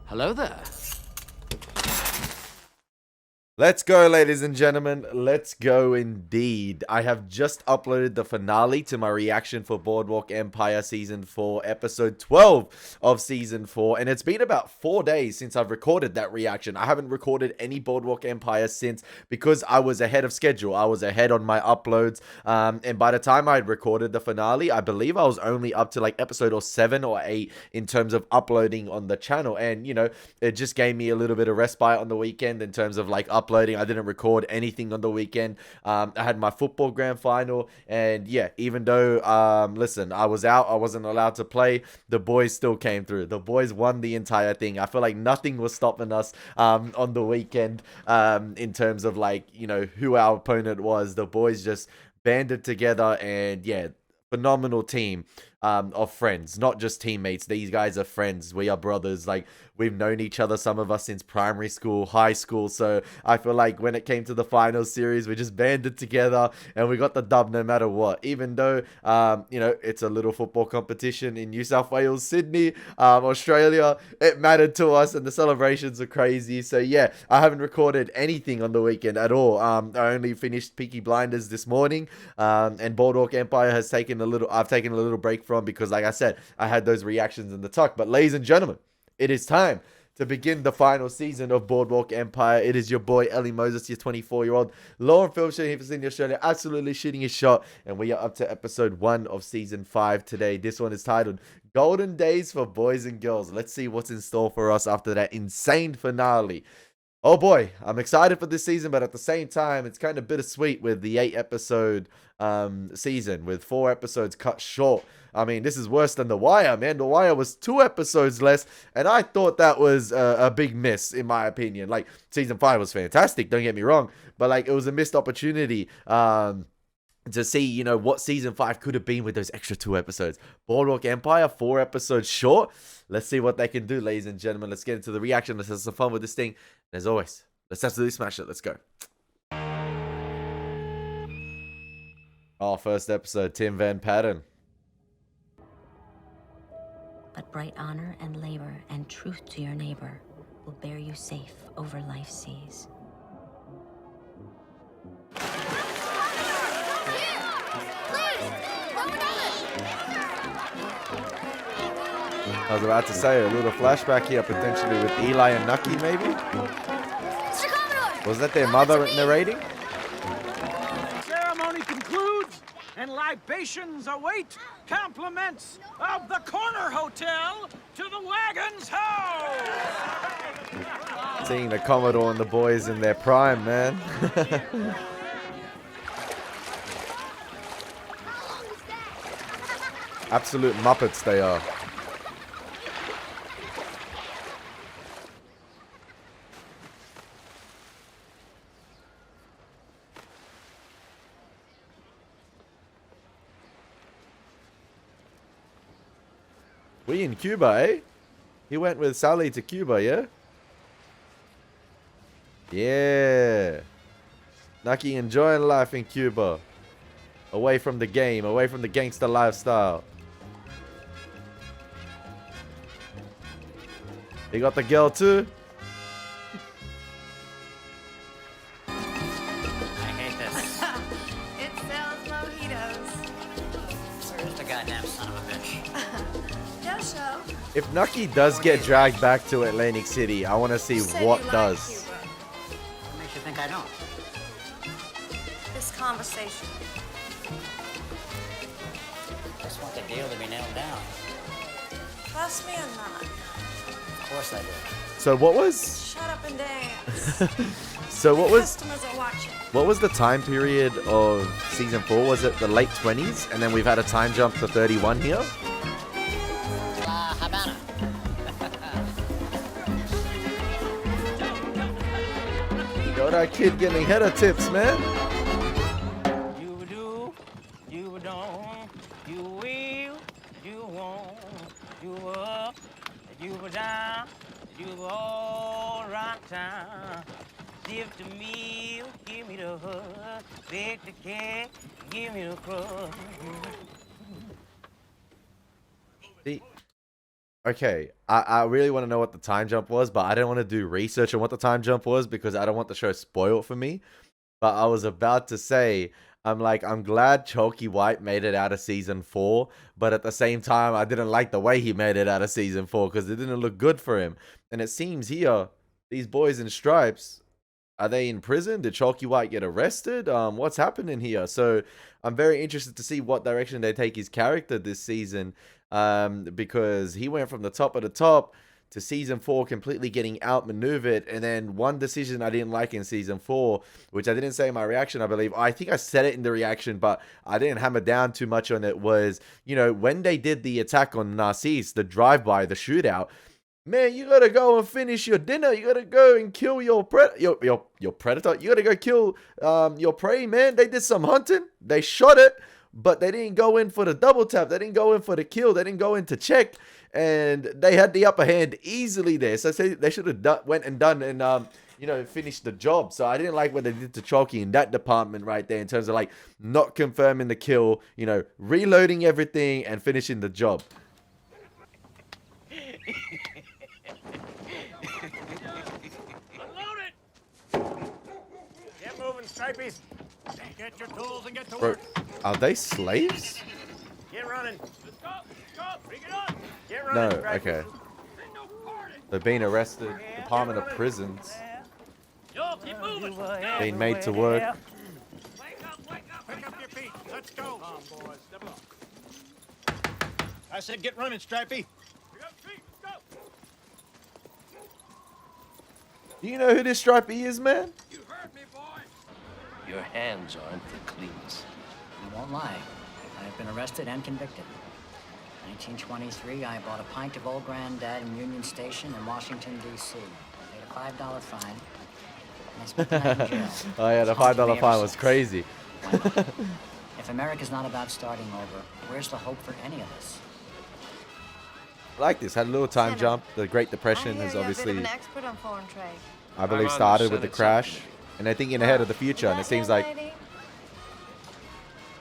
Hello there. Let's go, ladies and gentlemen. Let's go indeed. I have just uploaded the finale to my reaction for Boardwalk Empire Season 4, Episode 12 of Season 4. And it's been about 4 days since I've recorded that reaction. I haven't recorded any Boardwalk Empire since because I was ahead of schedule. I was ahead on my uploads. And by the time I had recorded the finale, I believe I was only up to like episode 7 or 8 in terms of uploading on the channel. And, you know, it just gave me a little bit of respite on the weekend in terms of like uploading. I didn't record anything on the weekend. I had my football grand final, and yeah, even though listen, I was out, I wasn't allowed to play, the boys still came through. The boys won the entire thing. I feel like nothing was stopping us on the weekend in terms of like, you know, who our opponent was. The boys just banded together, and yeah, phenomenal team of friends, not just teammates. These guys are friends. We are brothers. Like, we've known each other, some of us since primary school, high school. So I feel like when it came to the final series, we just banded together and we got the dub no matter what. Even though you know, it's a little football competition in New South Wales, Sydney, Australia, it mattered to us, and the celebrations are crazy. So yeah, I haven't recorded anything on the weekend at all. I only finished Peaky Blinders this morning, and Boardwalk Empire has taken a little. I've taken a little break from, because like I said, I had those reactions in the tuck. But ladies and gentlemen, it is time to begin the final season of Boardwalk Empire. It is your boy Elie Moses, your 24-year-old law and film shooting for Sydney, Australia, absolutely shooting his shot, and we are up to episode 1 of season 5 today. This one is titled Golden Days for Boys and Girls. Let's see what's in store for us after that insane finale. Oh boy, I'm excited for this season, but at the same time, it's kind of bittersweet with the 8-episode season, with 4 episodes cut short. I mean, this is worse than The Wire, man. The Wire was 2 episodes less, and I thought that was a big miss, in my opinion. Like, season 5 was fantastic, don't get me wrong, but like, it was a missed opportunity to see, you know, what season 5 could have been with those extra 2 episodes. Boardwalk Empire, 4 episodes short. Let's see what they can do, ladies and gentlemen. Let's get into the reaction. Let's have some fun with this thing. And as always, let's absolutely smash it. Let's go. Oh, first episode, Tim Van Patten. But bright honor and labor and truth to your neighbor will bear you safe over life's seas. I was about to say, a little flashback here, potentially with Eli and Nucky, maybe? Was that their mother narrating? Ceremony concludes, and libations await compliments of the Corner Hotel to the Wagon's house! Seeing the Commodore and the boys in their prime, man. Absolute Muppets they are. We in Cuba, eh? He went with Sally to Cuba, yeah? Yeah. Nucky enjoying life in Cuba. Away from the game, away from the gangster lifestyle. You got the girl too? I hate this. It sells mojitos. Where's the goddamn son of a bitch? No show. If Nucky does get dragged back to Atlantic City, I want to see Said what you like does. Cuba. What makes you think I don't? This conversation. Just want the deal to be nailed down. Trust me or not. Of course I do. So what was? Shut up and dance. So what was? Customers are watching. What was the time period of season 4? Was it the late 20s, and then we've had a time jump to 31 here? La Habana. Yo, that kid getting head of tips, man. You do, you don't, you will, you won't, you up, you go down, you go all right time. Give the meal, give me the hug, bake the cake, give me the crust. See, Okay, I really want to know what the time jump was, but I didn't want to do research on what the time jump was because I don't want the show spoiled for me. But I was about to say, I'm glad Chalky White made it out of season 4, but at the same time, I didn't like the way he made it out of season 4 because it didn't look good for him. And it seems here, these boys in stripes, are they in prison? Did Chalky White get arrested? What's happening here? So I'm very interested to see what direction they take his character this season, because he went from the top of the top to season 4 completely getting outmaneuvered. And then one decision I didn't like in season 4, which I didn't say in my reaction, I believe. I think I said it in the reaction, but I didn't hammer down too much on it, was, you know, when they did the attack on Narcisse, the drive-by, the shootout, man, you gotta go and finish your dinner. You gotta go and kill your predator. You gotta go kill your prey, man. They did some hunting. They shot it, but they didn't go in for the double tap. They didn't go in for the kill. They didn't go in to check, and they had the upper hand easily there. So they should have went and done and finished the job. So I didn't like what they did to Chalky in that department right there in terms of like not confirming the kill, reloading everything and finishing the job. Get moving, Stripies. Get your tools and get to Bro, work. are they slaves? Get running. Let's go. Bring it on. Get No, running, Stripies. okay. They're being arrested. Department of Prisons. Yo, keep moving. Being made to work. Wake up. Pick up your feet. Let's go. Come on, boys. Step up. I said get running, Stripey. Pick up your feet. Let's go. Do you know who this Stripey is, man? You heard me, boy. Your hands aren't the cleanest. I won't lie. I've been arrested and convicted. 1923, I bought a pint of Old Granddad in Union Station in Washington, D.C. I paid a $5 fine, and I spent the night in jail. Oh yeah, the It's haunted me $5 ever fine was since. crazy. Why not? If America's not about starting over, where's the hope for any of us? I like this. Had a little time Senator, jump. The Great I Depression hear has you're a bit obviously, of an expert on foreign trade. I believe, I'm on the started with the Senate crash. subcommittee. And they're thinking ahead of the future. And it That seems young like lady,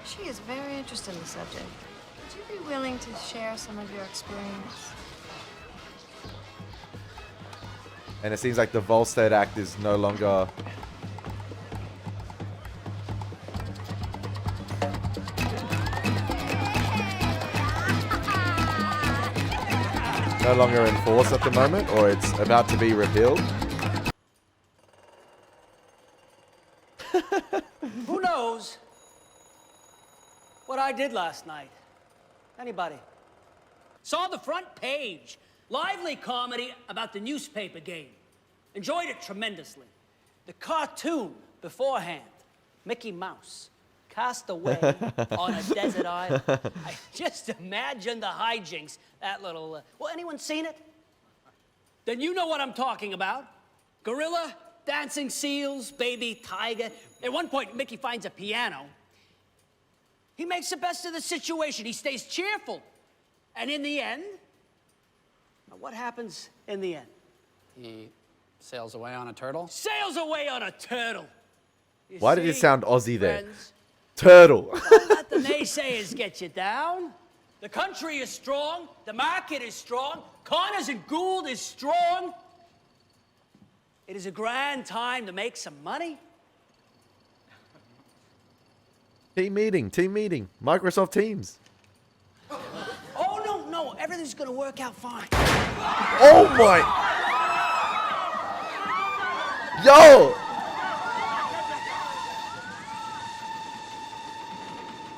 she is very interested in the subject. Would you be willing to share some of your experience? the Volstead Act is no longer in force at the moment, or it's about to be repealed. Who knows what I did last night? Anybody? Saw the front page. Lively comedy about the newspaper game. Enjoyed it tremendously. The cartoon beforehand. Mickey Mouse. Cast away on a desert island. I just imagine the hijinks. That little... well, anyone seen it? Then you know what I'm talking about. Gorilla, dancing seals, baby tiger. At one point, Mickey finds a piano. He makes the best of the situation. He stays cheerful. And in the end... what happens in the end? He sails away on a turtle. Sails away on a turtle. You Why did it see, sound Aussie there? friends? Turtle. Don't let the naysayers get you down. The country is strong. The market is strong. Connors and Gould is strong. It is a grand time to make some money. Team meeting. Microsoft Teams. Oh, no. Everything's going to work out fine. Oh my. Yo.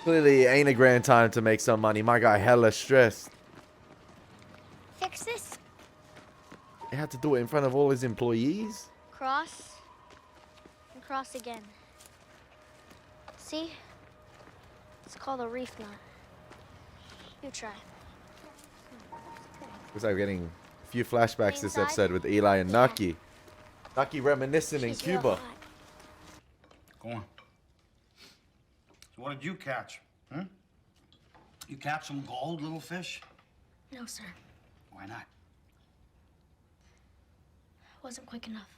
Clearly ain't a grand time to make some money. My guy hella stressed. Fix this. He had to do it in front of all his employees. Cross. And cross again. See? It's called a reef knot. You try. Looks like we're getting a few flashbacks this Inside? episode with Eli and Yeah. Nucky. Nucky reminiscing in She's real Cuba. hot. Go on. So what did you catch? You catch some gold, little fish? No, sir. Why not? Wasn't quick enough.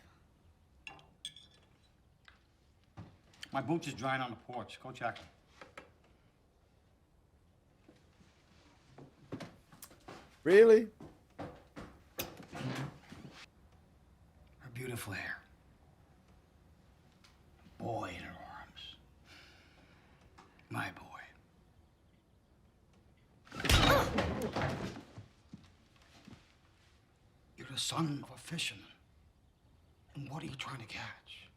My boots is drying on the porch. Go check 'em. Really? beautiful hair. A boy in her arms. My boy. You're the son of a fisherman. And what are you trying to catch?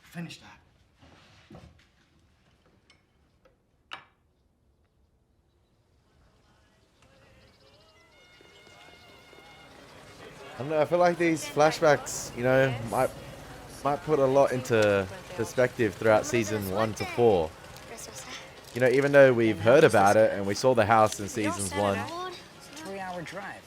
Finish that. I don't know, I feel like these flashbacks, you know, might put a lot into perspective throughout season 1 to 4. You know, even though we've heard about it and we saw the house in seasons 1, 3-hour drive.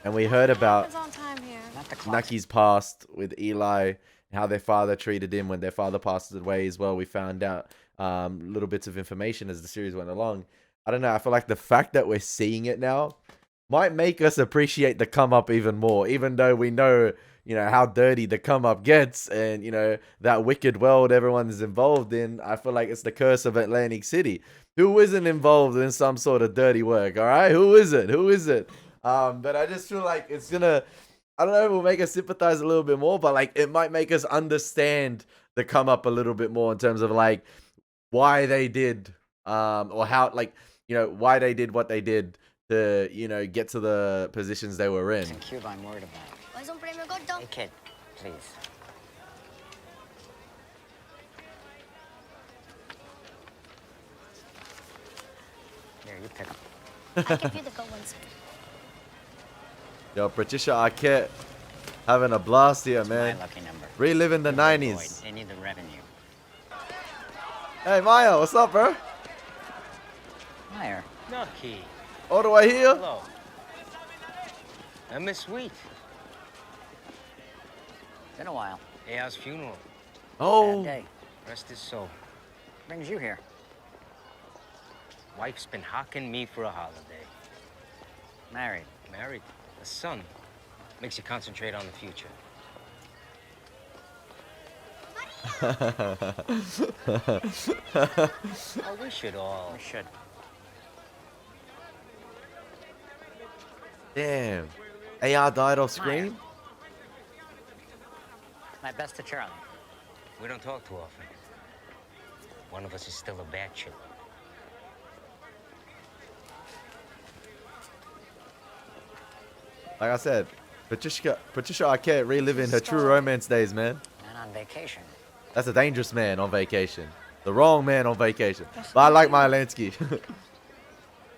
and we heard about It's on time here. Not the clock. Nucky's past with Eli, how their father treated him when their father passed away as well. We found out little bits of information as the series went along. I don't know, I feel like the fact that we're seeing it now might make us appreciate the come up even more, even though we know, you know, how dirty the come up gets and, you know, that wicked world everyone's involved in. I feel like it's the curse of Atlantic City. Who isn't involved in some sort of dirty work? All right. Who is it? Who is it? But I just feel like it's gonna, I don't know, it will make us sympathize a little bit more, but like it might make us understand the come up a little bit more in terms of like why they did, or how, like, you know, why they did what they did to, you know, get to the positions they were in. In Cuba, I'm worried about. Hey, kid, please. Here, you pick 'em. I give you the good ones. Yo, Patricia Arquette having a blast here, It's man. my lucky number. Reliving the Good 90s. boy. They need the revenue. Hey, Maya, what's up, bro? Meyer. Nucky. All the way here? Hello. I'm Miss Sweet. Been a while. Aya's funeral. Oh, Bad day. Rest his soul. Brings you here. Wife's been hawking me for a holiday. Married. Married. A son. Makes you concentrate on the future. Oh, we should all. We should. damn. AR died off screen? My best to Charlie. We don't talk too often. One of us is still a bachelor. Like I said, Patricia Arquette reliving her true romance days, man. And on vacation. That's a dangerous man on vacation. The wrong man on vacation. But I like my Lansky.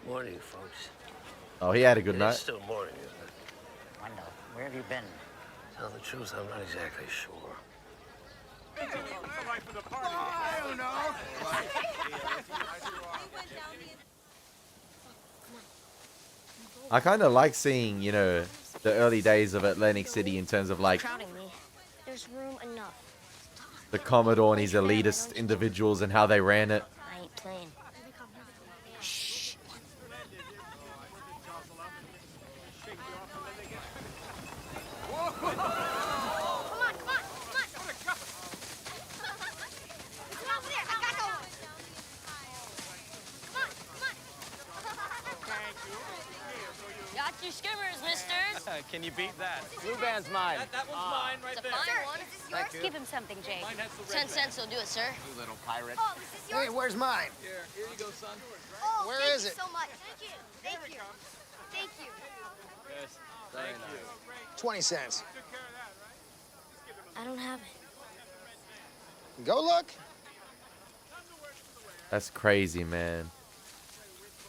Morning, folks. Oh, he had a good It's night. still morning, isn't it? Wendell, where have you been? Tell the truth, I'm not exactly sure. I kind of like seeing, you know, the early days of Atlantic City in terms of like Crowding me. There's room enough. the Commodore and his elitist individuals and how they ran it. I ain't playing. Got your skimmers, misters. Can you beat that? Blue band's mine. That one's mine right there. Fine one. Let's give him something, Jake. 10 cents will do it, sir. You little pirate. Oh, this is yours? Hey, where's mine? Here you go, son. Oh, Where thank is you it? so much. Thank you. Thank you. Thank you. Yes. Very nice. 20 cents. I don't have it. Go look. That's crazy, man.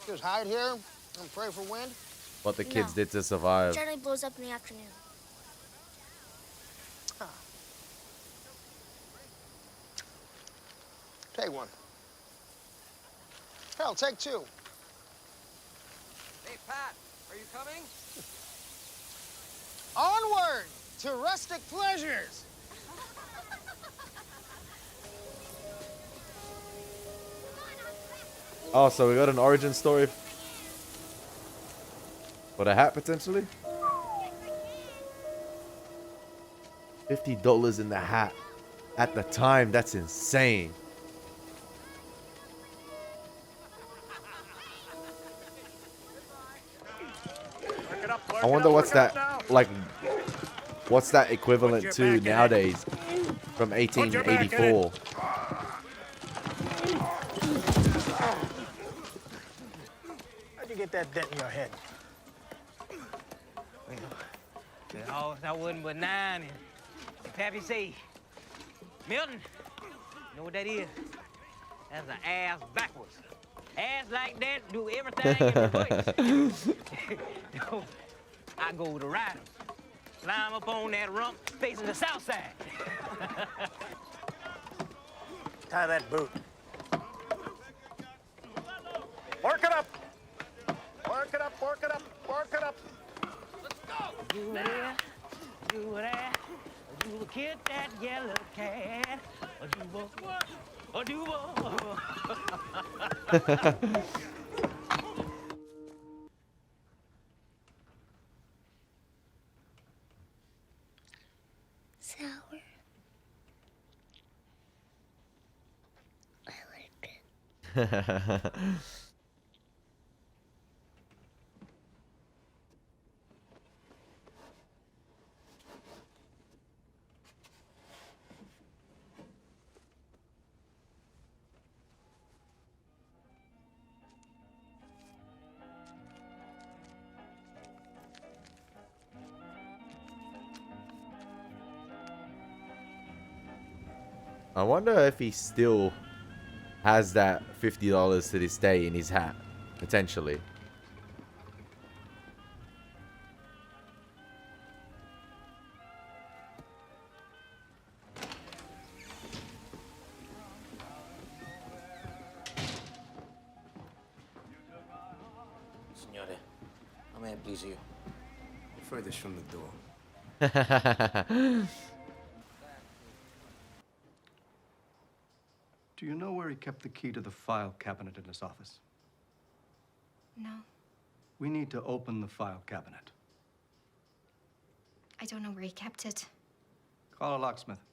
Just hide here and pray for wind. What the kids No. did to survive. Generally blows up in the afternoon. Take one. Hell, take two. Hey, Pat, are you coming? Onward to rustic pleasures. Oh, so we got an origin story for the hat potentially? $50 in the hat at the time. That's insane. I wonder what's that like. What's that equivalent to nowadays from 1884? How'd you get that dent in your head? Oh, that wasn't but 9 and Pappy say, Milton, you know what that is? That's an ass backwards. Ass like that, do everything in reverse. So, I go to ride 'em. Climb up on that rump facing the south side. Tie that boot. Work it up. Work it up, work it up, work it up. Do that, do that, do a kid that yellow cat, or do what, or do what. Sour. I like it. I wonder if he still has that $50 to this day in his hat, potentially. Signore, I'm at Blizio. Furthest from the door. Do you know where he kept the key to the file cabinet in his office? No, We need to open the file cabinet. I don't know where he kept it. Call a locksmith.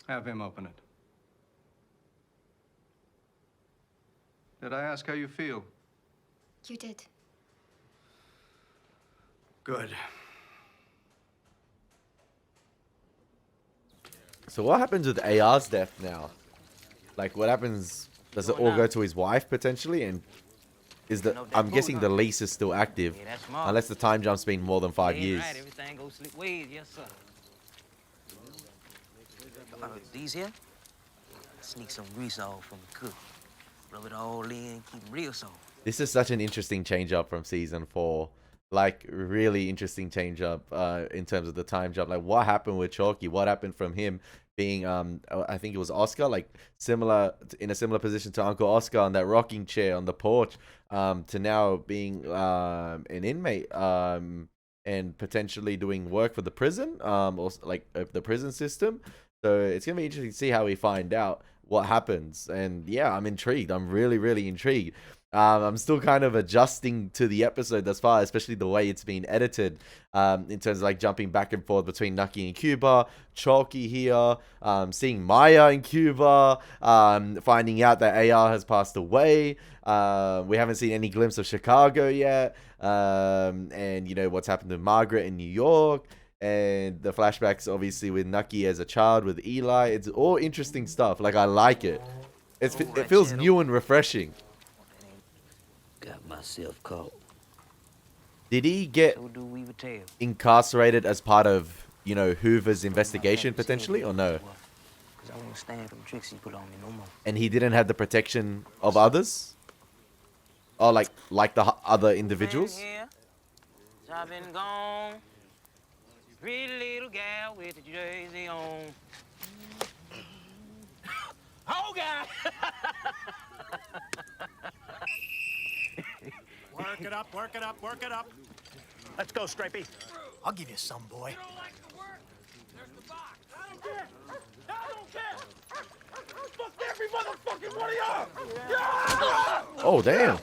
Have him open it. Did I ask how you feel? You did. Good. So what happens with AR's death now? Like, what happens? Does it all go to his wife potentially? And is the I'm guessing the lease is still active, unless the time jump's been more than 5 years. Right, everything goes slick ways, yes sir. These here, sneak some grease off from the cook. Rub it all in, keep 'em real soft. This is such an interesting change up from season 4. Like, really interesting change up in terms of the time jump. Like, what happened with Chalky? What happened from him being, I think it was Oscar, like, in a similar position to Uncle Oscar on that rocking chair on the porch, to now being an inmate and potentially doing work for the prison, or like the prison system. So it's going to be interesting to see how we find out what happens. And yeah, I'm intrigued. I'm really, really intrigued. I'm still kind of adjusting to the episode thus far, especially the way it's been edited, in terms of like jumping back and forth between Nucky and Cuba, Chalky here, seeing Maya in Cuba, finding out that AR has passed away. We haven't seen any glimpse of Chicago yet, and you know what's happened to Margaret in New York, and the flashbacks obviously with Nucky as a child with Eli. It's all interesting stuff. Like, I like it. It feels new and refreshing. Got myself caught. Did he get incarcerated as part of, you know, Hoover's investigation potentially, or no? I won't stand for the tricks he put on me no more. And he didn't have the protection of others? Or like the other individuals? I've been gone. Pretty little gal with the jersey on. Oh, God! Work it up, work it up, work it up. Let's go, Stripey. I'll give you some, boy. You don't like to work? There's the box. I don't care. I don't care. Fuck every motherfucking one of y'all. Yeah! Oh, damn.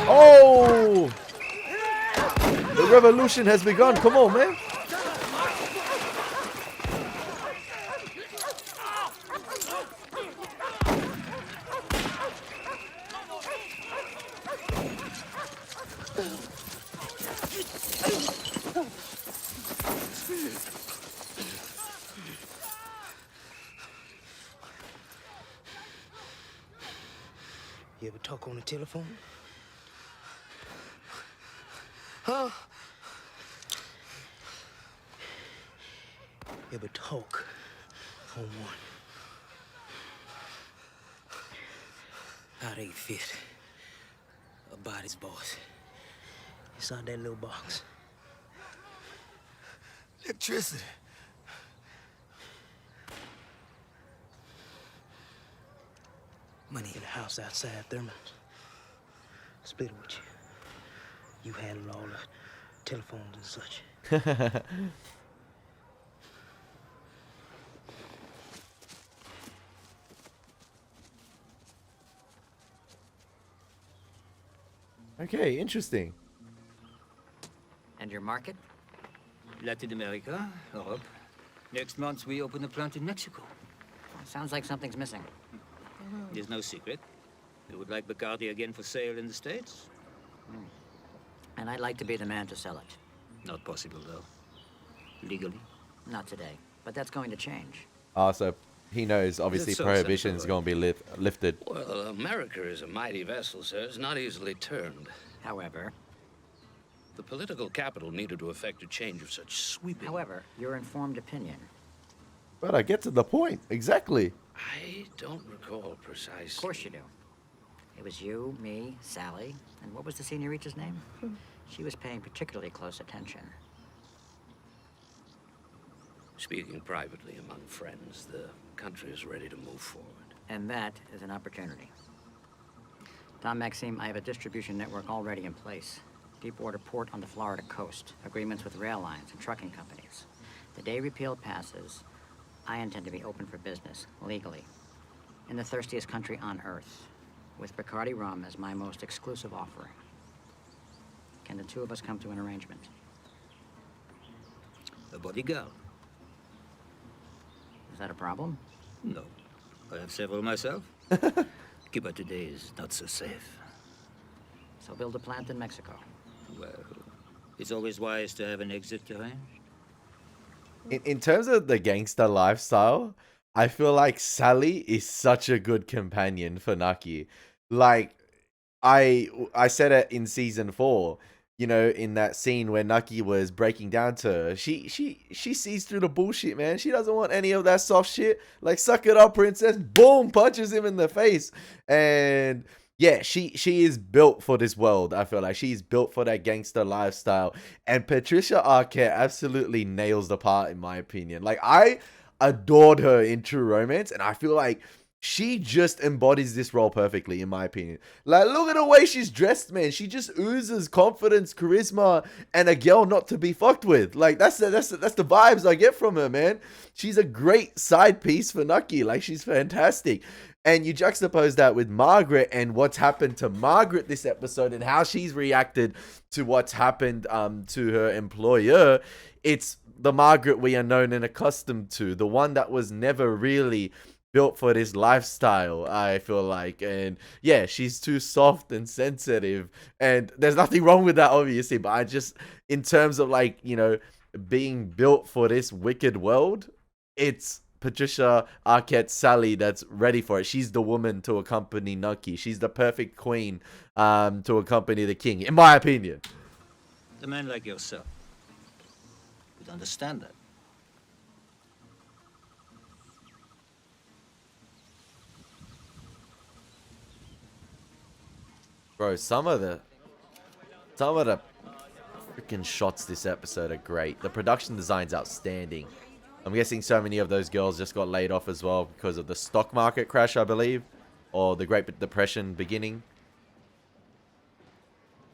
Oh! The revolution has begun. Come on, man. You ever talk on the telephone? Huh? You ever talk on one? How they fit a body's boss inside that little box. Electricity. Money in the house outside Thurman's. Split it with you. You handle all the telephones and such. Okay, interesting. And your market? Latin America, Europe. Next month we open a plant in Mexico. Sounds like something's missing. There's no secret. You would like Bacardi again for sale in the States? And I'd like to be the man to sell it. Not possible, though. Legally? Not today, but that's going to change. So he knows, obviously, It's so prohibition is sensible. going to be lifted. Well, America is a mighty vessel, sir. It's not easily turned. However? The political capital needed to effect a change of such sweeping... However, your informed opinion. But I get to the point. Exactly. I don't recall precisely. Of course you do. It was you, me, Sally, and what was the señorita's name? She was paying particularly close attention. Speaking privately among friends, the country is ready to move forward. And that is an opportunity. Don Maxime, I have a distribution network already in place. Deepwater port on the Florida coast. Agreements with rail lines and trucking companies. The day repeal passes, I intend to be open for business, legally. In the thirstiest country on earth. With Bacardi rum as my most exclusive offering. Can the two of us come to an arrangement? A bodyguard? Is that a problem? No. I have several myself. Cuba today is not so safe. So build a plant in Mexico. Well, it's always wise to have an exit arranged. In terms of the gangster lifestyle, I feel like Sally is such a good companion for Nucky. Like, I said it in season 4, you know, in that scene where Nucky was breaking down to her. She sees through the bullshit, man. She doesn't want any of that soft shit. Like, suck it up, princess. Boom, punches him in the face. And yeah, she is built for this world. I feel like she's built for that gangster lifestyle. And Patricia Arquette absolutely nails the part, in my opinion. Like, I adored her in True Romance, and I feel like she just embodies this role perfectly, in my opinion. Like, look at the way she's dressed, man. She just oozes confidence, charisma, and a girl not to be fucked with. Like, that's the vibes I get from her, man. She's a great side piece for Nucky. Like, she's fantastic. And you juxtapose that with Margaret and what's happened to Margaret this episode and how she's reacted to what's happened to her employer. It's the Margaret we are known and accustomed to. The one that was never really built for this lifestyle, I feel like. And yeah, she's too soft and sensitive. And there's nothing wrong with that, obviously. But I just, in terms of, like, you know, being built for this wicked world, it's Patricia Arquette Sally that's ready for it. She's the woman to accompany Nucky. She's the perfect queen to accompany the king, in my opinion. A man like yourself would understand that. Bro, some of the freaking shots this episode are great. The production design's outstanding. I'm guessing so many of those girls just got laid off as well because of the stock market crash, I believe. Or the Great Depression beginning.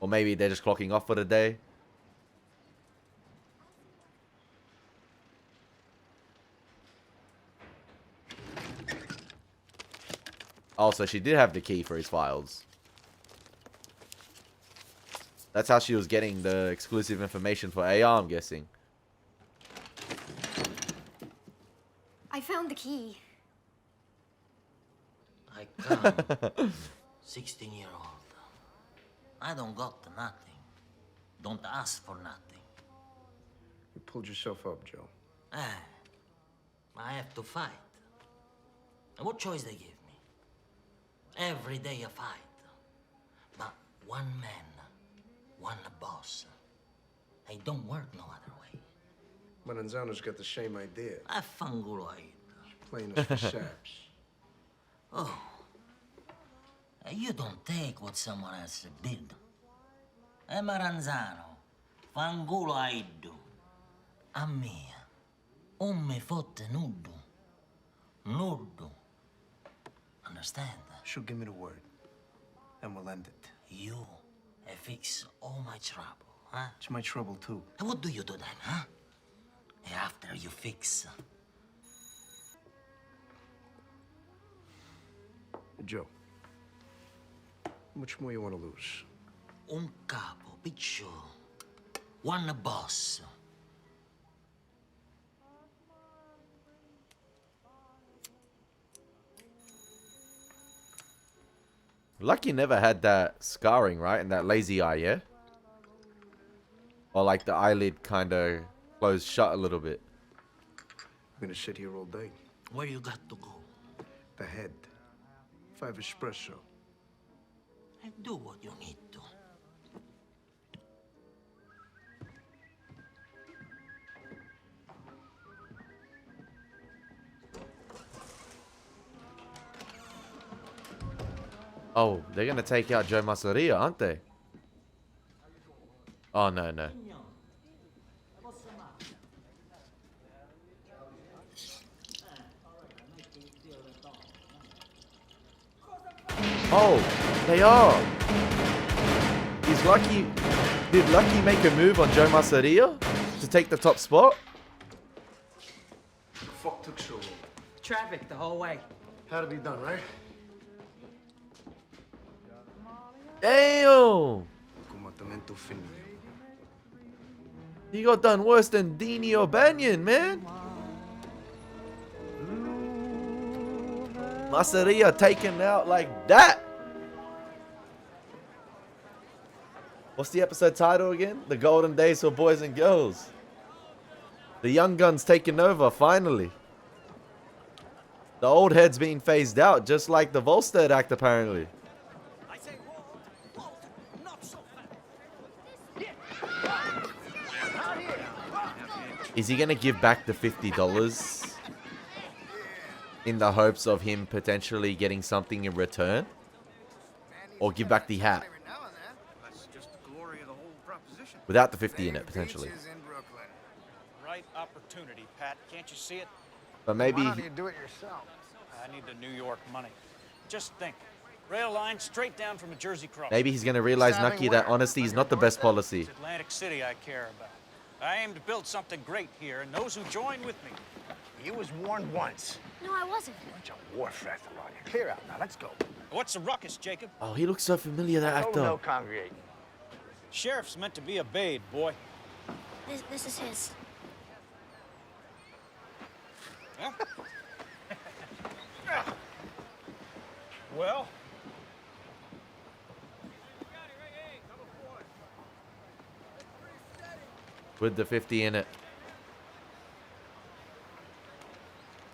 Or maybe they're just clocking off for the day. Also, she did have the key for his files. That's how she was getting the exclusive information for AR, I'm guessing. I found the key. I come, 16-year-old. I don't got nothing. Don't ask for nothing. You pulled yourself up, Joe. I have to fight. And what choice they give me? Every day a fight. But one man, one boss. They don't work no other way. Maranzano's got the same idea. I fanguloid. Playing us for saps. Oh. You don't take what someone else bid. Maranzano, fanguloid. A me. Me fotte nudo. Nudo. Understand? She'll give me the word. And we'll end it. You fix all my trouble, huh? It's my trouble, too. And what do you do then, huh? After you fix. Joe, how much more you want to lose? Un capo, piccio. One boss. Lucky never had that scarring, right? And that lazy eye, yeah? Or like the eyelid kind of closed shut a little bit. I'm gonna sit here all day. Where you got to go? The head. 5 espresso. And do what you need to. Oh, they're going to take out Joe Masseria, aren't they? Oh, no, no. Oh, they are. Is Lucky... Did Lucky make a move on Joe Masseria to take the top spot? Fuck took so long. Traffic the whole way. Had to be done, right? Damn! He got done worse than Dini O'Banion, man. Masseria taken out like that. What's the episode title again? The Golden Days for Boys and Girls. The young guns taking over, finally. The old heads being phased out, just like the Volstead Act, apparently. Is he going to give back the $50 in the hopes of him potentially getting something in return? Or give back the hat? Without the 50 in it, potentially. Right opportunity, Pat. Can't you see it? But maybe... Why don't you do it yourself? I need the New York money. Just think. Rail line straight down from a Jersey cross. Maybe he's going to realize, Nucky, that honesty is not the best policy. It's Atlantic City I care about. I aim to build something great here, and those who join with me. You was warned once. No, I wasn't. Bunch of war fest around here. Clear out now. Let's go. What's the ruckus, Jacob? Oh, he looks so familiar, that actor. No, congregate. Sheriff's meant to be obeyed, boy. This is his. Huh? Well? With the 50 in it.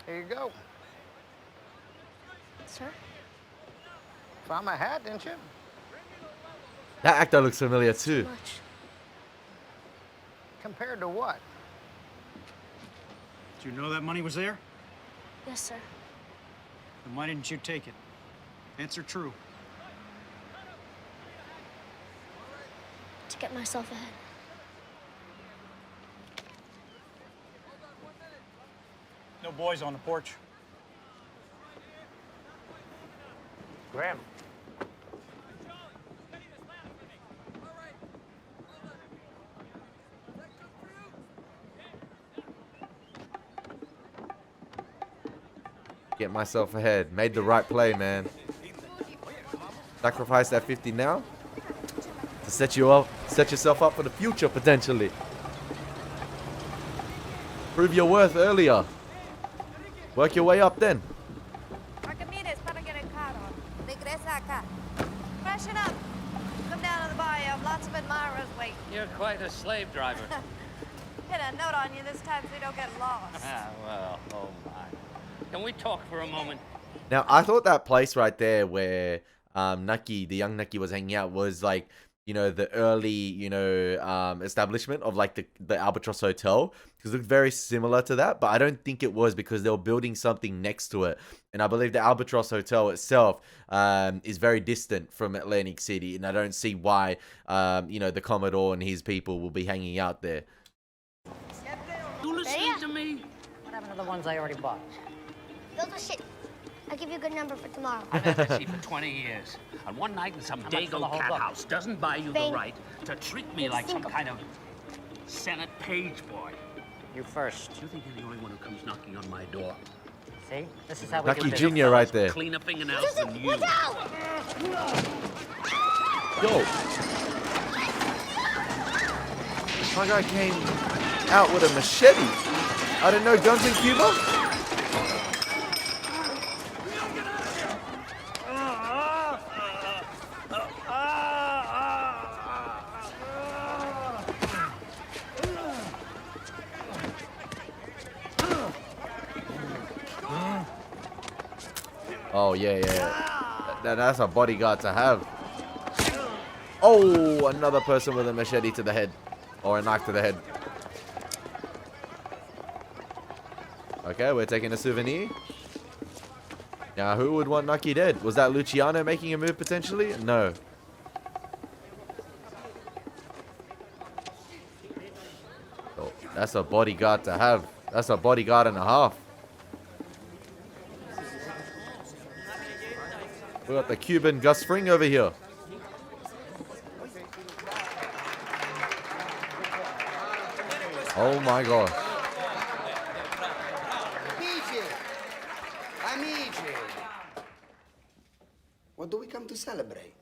Here you go. Sir? Found my hat, didn't you? That actor looks familiar too. Much. Compared to what? Did you know that money was there? Yes, sir. Then why didn't you take it? Answer true. To get myself ahead. No boys on the porch. Graham. Get myself ahead. Made the right play, man. Sacrifice that 50 now to to set yourself up for the future, potentially. Prove your worth earlier. Work your way up then. Freshen up. Come down to the bar. You have lots of admirers waiting. You're quite a slave driver. Hit a note on you this time so you don't get lost. Well, oh my. Can we talk for a moment? Now, I thought that place right there where Nucky, the young Nucky, was hanging out was like, you know, the early, you know, establishment of like the Albatross Hotel, because it looked very similar to that, but I don't think it was, because they were building something next to it. And I believe the Albatross Hotel itself is very distant from Atlantic City, and I don't see why, you know, the Commodore and his people will be hanging out there. You listening to me? What happened to the ones I already bought? Those are shit. I'll give you a good number for tomorrow. I've had the sheep for 20 years. And one night in some dago cat house doesn't buy you the right to treat me like some kind of Senate page boy. You first. You think you're the only one who comes knocking on my door? See? This is how we Nucky do business. Jr. right there. Cleaner fingernails than you. Watch out! Yo! My guy came out with a machete. I didn't know guns in Cuba. Oh, yeah. That's a bodyguard to have. Oh, another person with a machete to the head. Or a knife to the head. Okay, we're taking a souvenir. Now, who would want Nucky dead? Was that Luciano making a move potentially? No. Oh, that's a bodyguard to have. That's a bodyguard and a half. We got the Cuban Gus Fring over here. Oh my gosh. Amici. What do we come to celebrate?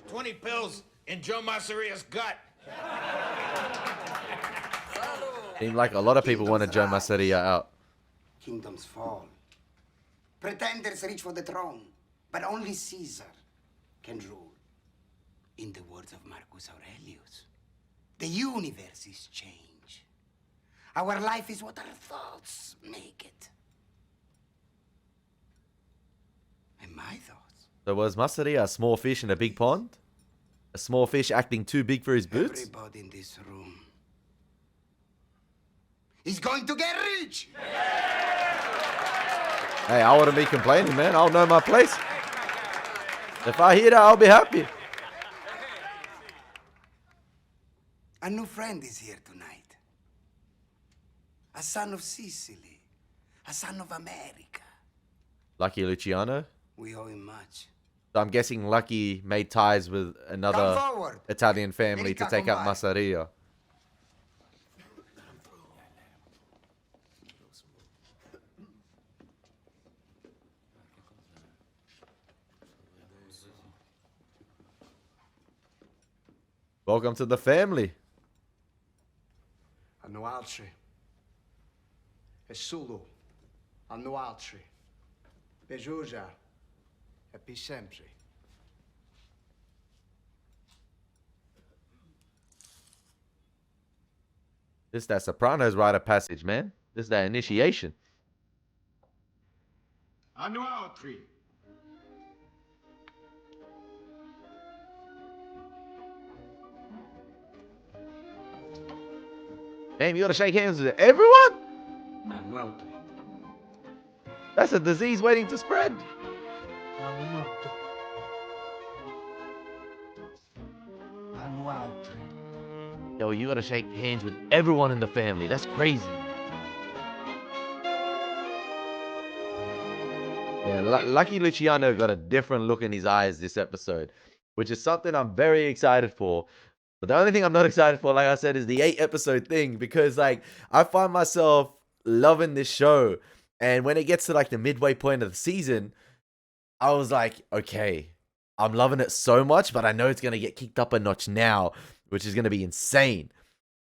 20 pills in Joe Masseria's gut. Seemed like a lot of people wanted Joe Masseria out. Kingdoms fall. Pretenders reach for the throne. But only Caesar can rule. In the words of Marcus Aurelius, the universe is change. Our life is what our thoughts make it. And my thoughts. So was Masseria a small fish in a big pond? A small fish acting too big for his boots? Everybody in this room is going to get rich. Hey, I wouldn't be complaining, man. I'll know my place. If I hear that, I'll be happy. A new friend is here tonight. A son of Sicily. A son of America. Lucky Luciano? We owe him much. So I'm guessing Lucky made ties with another Italian family to take out Masseria. Welcome to the family. Hanno altri. E solo hanno altri. Per Giorgia e per sempre. This that Sopranos rite of passage, man. This that initiation. Hanno altri. Damn, you gotta shake hands with everyone? Hanno altri. That's a disease waiting to spread. Hanno altri. Yo, you gotta shake hands with everyone in the family. That's crazy. Yeah, Lucky Luciano got a different look in his eyes this episode, which is something I'm very excited for. But the only thing I'm not excited for, like I said, is the 8-episode thing, because like I find myself loving this show, and when it gets to like the midway point of the season, I was like, okay, I'm loving it so much, but I know it's going to get kicked up a notch now, which is going to be insane.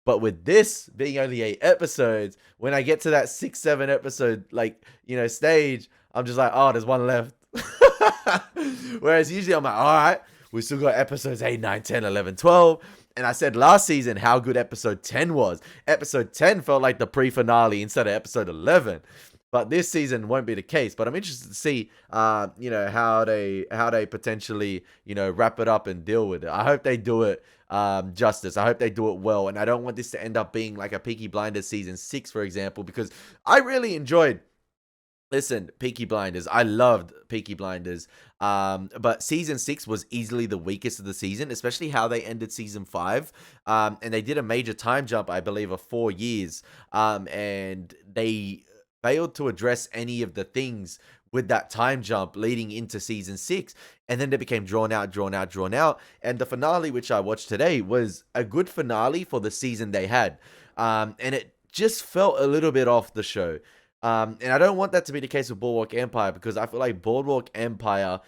But with this being only 8 episodes, when I get to that 6, 7 episode, like, stage, I'm just like, oh, there's one left. Whereas usually I'm like, all right, we still got episodes 8, 9, 10, 11, 12. And I said last season how good episode 10 was. Episode 10 felt like the pre-finale instead of episode 11. But this season won't be the case. But I'm interested to see, how they potentially, wrap it up and deal with it. I hope they do it justice. I hope they do it well. And I don't want this to end up being like a Peaky Blinders season 6, for example, because I really enjoyed. Listen, Peaky Blinders. I loved Peaky Blinders. But season 6 was easily the weakest of the season, especially how they ended season 5. And they did a major time jump, I believe, of 4 years. And they failed to address any of the things with that time jump leading into season 6. And then they became drawn out. And the finale, which I watched today, was a good finale for the season they had. And it just felt a little bit off the show. And I don't want that to be the case with Boardwalk Empire, because I feel like Boardwalk Empire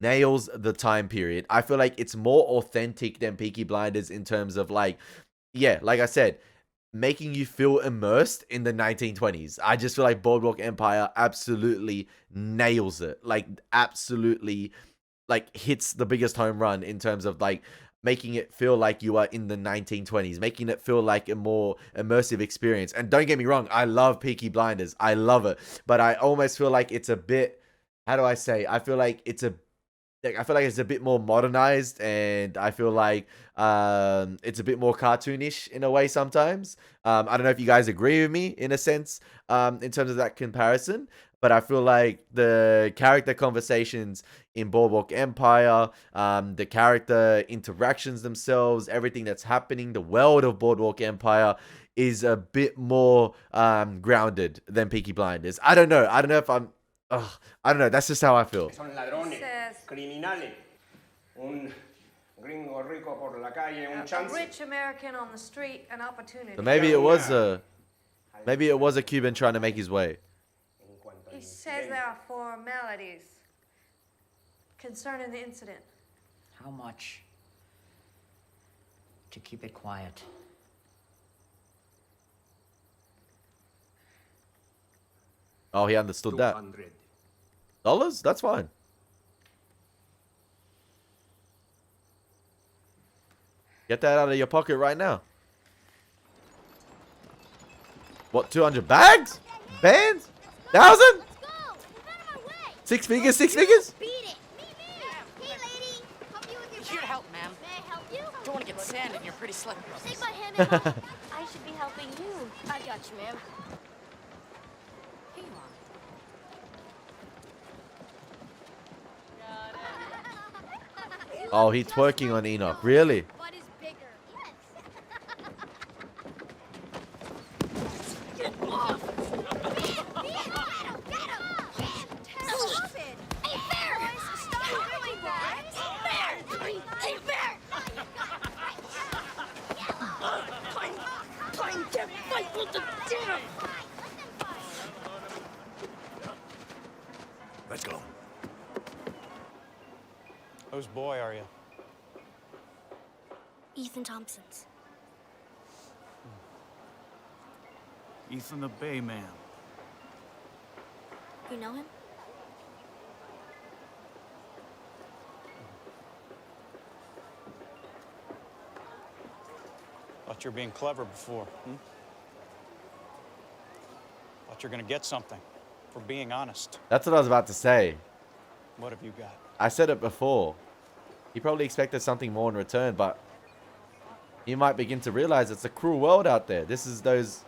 nails the time period. I feel like it's more authentic than Peaky Blinders in terms of like I said, making you feel immersed in the 1920s. I just feel like Boardwalk Empire absolutely nails it. Like absolutely hits the biggest home run in terms of like making it feel like you are in the 1920s, making it feel like a more immersive experience. And don't get me wrong, I love Peaky Blinders. I love it. But I almost feel like it's a bit, how do I say? I feel like it's a bit more modernized, and I feel like it's a bit more cartoonish in a way sometimes. I don't know if you guys agree with me in a sense in terms of that comparison, but I feel like the character conversations in Boardwalk Empire, the character interactions themselves, everything that's happening, the world of Boardwalk Empire is a bit more grounded than Peaky Blinders. I don't know if I'm... I don't know. That's just how I feel. Son ladrones, criminales. Un gringo rico por la calle, un chance. A rich American on the street, an opportunity. So maybe it was a Cuban trying to make his way. He says there are formalities concerning the incident. How much to keep it quiet? Oh, he understood that. $200? That's fine. Get that out of your pocket right now. What, 200 bags? Bands? 1,000? 6 figures, 6 figures? Beat it. Hey, lady. Help you with your here to help, ma'am. May I help you? Don't want to get sand in your pretty slippers. Take my hand and help. I should be helping you. I got you, ma'am. Here you are. Oh, he's twerking on Enoch. Really? What is bigger? Let's go. Whose boy are you? Ethan Thompson's. Ethan the Bay Man. You know him? Thought you were being clever before, Thought you're gonna get something for being honest. That's what I was about to say. What have you got? I said it before. He probably expected something more in return, but he might begin to realize it's a cruel world out there. This is those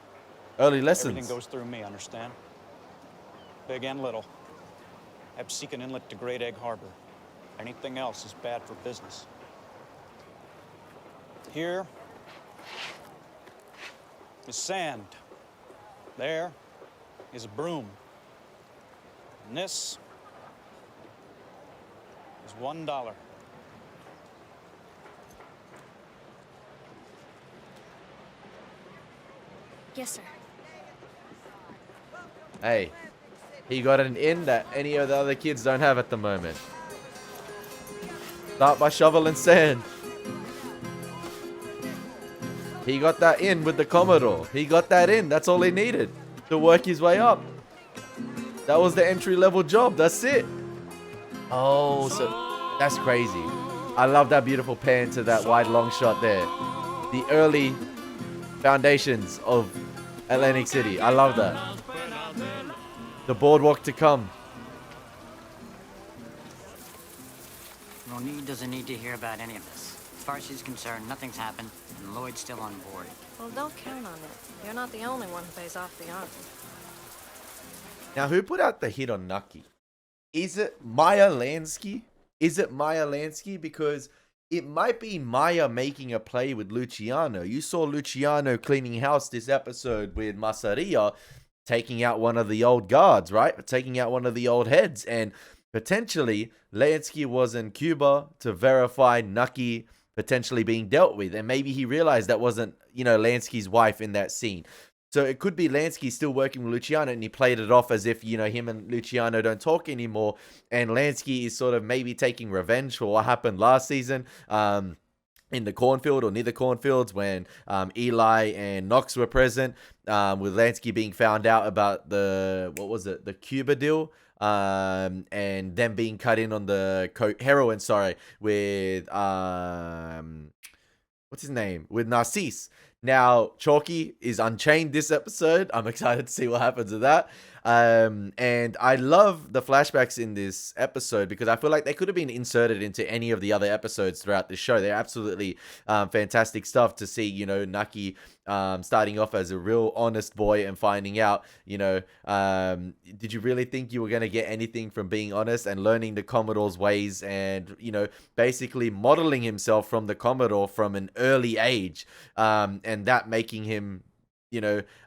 early lessons. Everything goes through me, understand? Big and little. Absecon Inlet to Great Egg Harbor. Anything else is bad for business. Here is sand. There is a broom. And this is $1. Yes, sir. Hey, he got an in that any of the other kids don't have at the moment. Start by shoveling sand. He got that in with the Commodore. He got that in. That's all he needed to work his way up. That was the entry-level job. That's it. Oh, so that's crazy. I love that beautiful pan to that wide long shot there. The early foundations of Atlantic City. I love that. The boardwalk to come. Monique doesn't need to hear about any of this. As far as she's concerned, nothing's happened, and Lloyd's still on board. Well, don't count on it. You're not the only one who pays off the army. Now, who put out the hit on Nucky? Is it Maya Lansky? Is it Maya Lansky? Because it might be Maya making a play with Luciano. You saw Luciano cleaning house this episode with Masseria, taking out one of the old guards, right? Taking out one of the old heads. And potentially, Lansky was in Cuba to verify Nucky potentially being dealt with. And maybe he realized that wasn't, Lansky's wife in that scene. So it could be Lansky still working with Luciano, and he played it off as if, him and Luciano don't talk anymore. And Lansky is sort of maybe taking revenge for what happened last season in the cornfield or near the cornfields when Eli and Knox were present, with Lansky being found out about the Cuba deal. And them being cut in on the heroin, with, what's his name? With Narcisse. Now, Chalky is unchained this episode. I'm excited to see what happens with that. And I love the flashbacks in this episode because I feel like they could have been inserted into any of the other episodes throughout the show. They're absolutely fantastic stuff to see, Nucky starting off as a real honest boy and finding out, did you really think you were going to get anything from being honest, and learning the Commodore's ways and, basically modeling himself from the Commodore from an early age, and that making him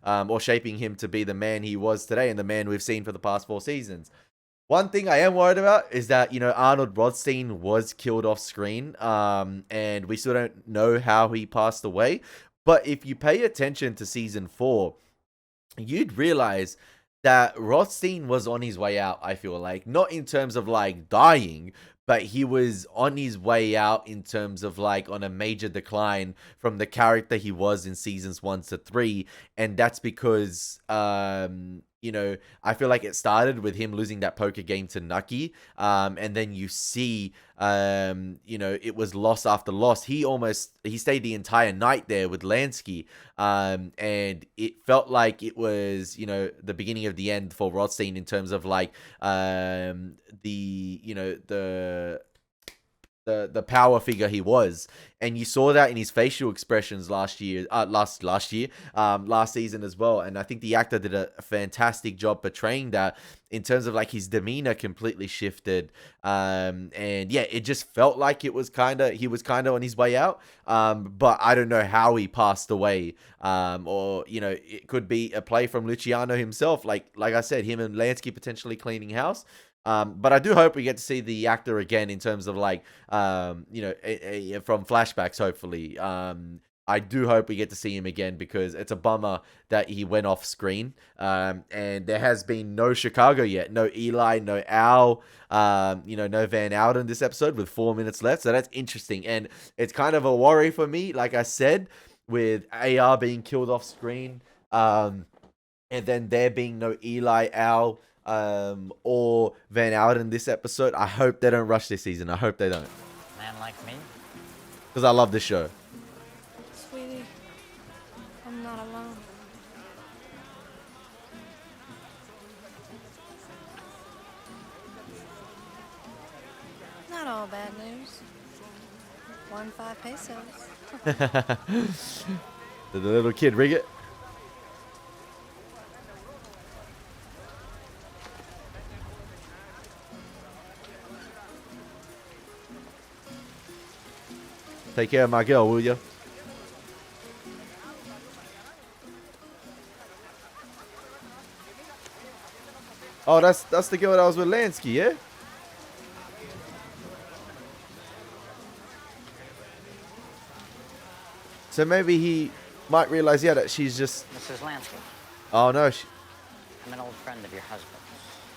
or shaping him to be the man he was today and the man we've seen for the past 4 seasons. One thing I am worried about is that, Arnold Rothstein was killed off screen, and we still don't know how he passed away. But if you pay attention to season 4, you'd realize that Rothstein was on his way out, I feel like. Not in terms of, dying, but he was on his way out in terms of, on a major decline from the character he was in seasons 1 to 3. And that's because, I feel like it started with him losing that poker game to Nucky. And then you see, it was loss after loss. He stayed the entire night there with Lansky. And it felt like it was, the beginning of the end for Rothstein in terms of the power figure he was. And you saw that in his facial expressions last season as well. And I think the actor did a fantastic job portraying that in terms of his demeanor completely shifted. And yeah, it just felt like he was kind of on his way out. But I don't know how he passed away. Or, it could be a play from Luciano himself. Like I said, him and Lansky potentially cleaning house. But I do hope we get to see the actor again in terms of from flashbacks, hopefully. I do hope we get to see him again because it's a bummer that he went off screen. And there has been no Chicago yet. No Eli, no Al, no Van Ouden this episode with 4 minutes left. So that's interesting. And it's kind of a worry for me, like I said, with AR being killed off screen. And then there being no Eli, Al, or Van Ouden this episode. I hope they don't rush this season. I hope they don't. Man like me? Because I love this show. Sweetie, I'm not alone. Not all bad news. 1.5 pesos. Did the little kid rig it? Take care of my girl, will you? Oh, that's the girl that was with Lansky, yeah? So maybe he might realize, yeah, that she's just... Mrs. Lansky. Oh, no. I'm an old friend of your husband's.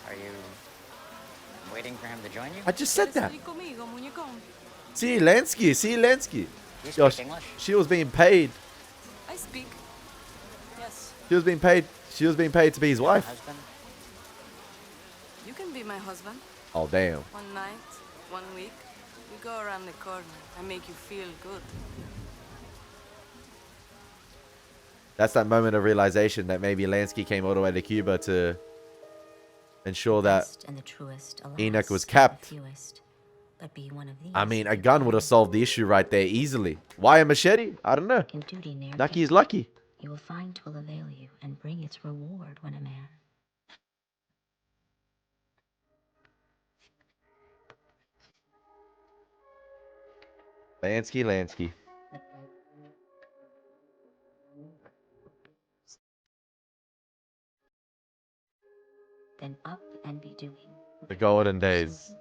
Are you waiting for him to join you? I just said that. See Lansky. You Yo, speak English? she was being paid. I speak. Yes. She was being paid to be his wife. Husband? You can be my husband. Oh, damn. One night, 1 week, we go around the corner. I make you feel good. That's that moment of realization that maybe Lansky came all the way to Cuba to ensure that And the truest, alas, Enoch was are the capped. fewest. But be one of these. I mean, a gun would have solved the issue right there easily. Why a machete? I don't know. In duty near Nucky is death, lucky. You will find 'twill avail you and bring its reward when a man. Lansky. Then up and be doing. The golden days.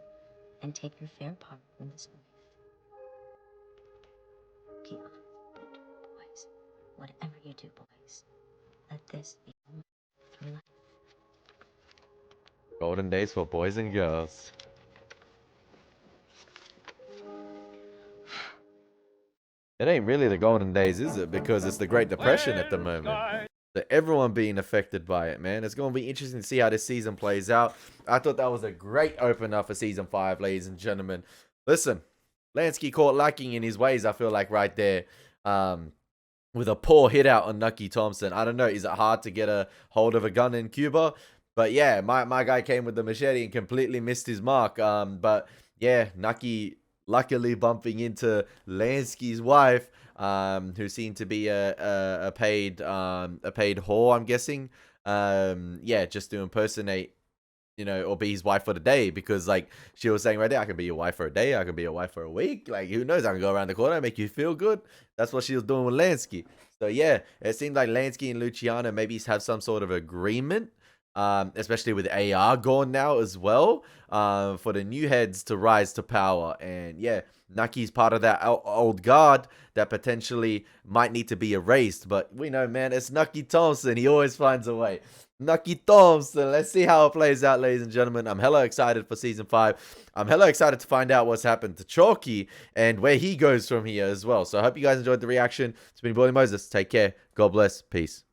And take your fair part from this life. Keep on, boys. Whatever you do, boys, let this be your motto through life. Golden days for boys and girls. It ain't really the golden days, is it? Because it's the Great Depression at the moment. So everyone being affected by it, man. It's going to be interesting to see how this season plays out. I thought that was a great opener for Season 5, ladies and gentlemen. Listen, Lansky caught lacking in his ways, I feel like, right there. With a poor hit out on Nucky Thompson. I don't know, is it hard to get a hold of a gun in Cuba? But yeah, my guy came with the machete and completely missed his mark. But yeah, Nucky luckily bumping into Lansky's wife, who seemed to be a paid whore, I'm guessing. Yeah, just to impersonate, you know, or be his wife for the day, because like she was saying right there, I can be your wife for a day, I can be your wife for a week. Like, who knows? I can go around the corner and make you feel good. That's what she was doing with Lansky. So yeah, it seemed like Lansky and Luciano maybe have some sort of agreement. Especially with AR gone now as well, for the new heads to rise to power. And yeah, Nucky's part of that old guard that potentially might need to be erased. But we know, man, it's Nucky Thompson. He always finds a way. Nucky Thompson. Let's see how it plays out, ladies and gentlemen. I'm hella excited for Season 5. I'm hella excited to find out what's happened to Chalky and where he goes from here as well. So I hope you guys enjoyed the reaction. It's been Elie Moses. Take care. God bless. Peace.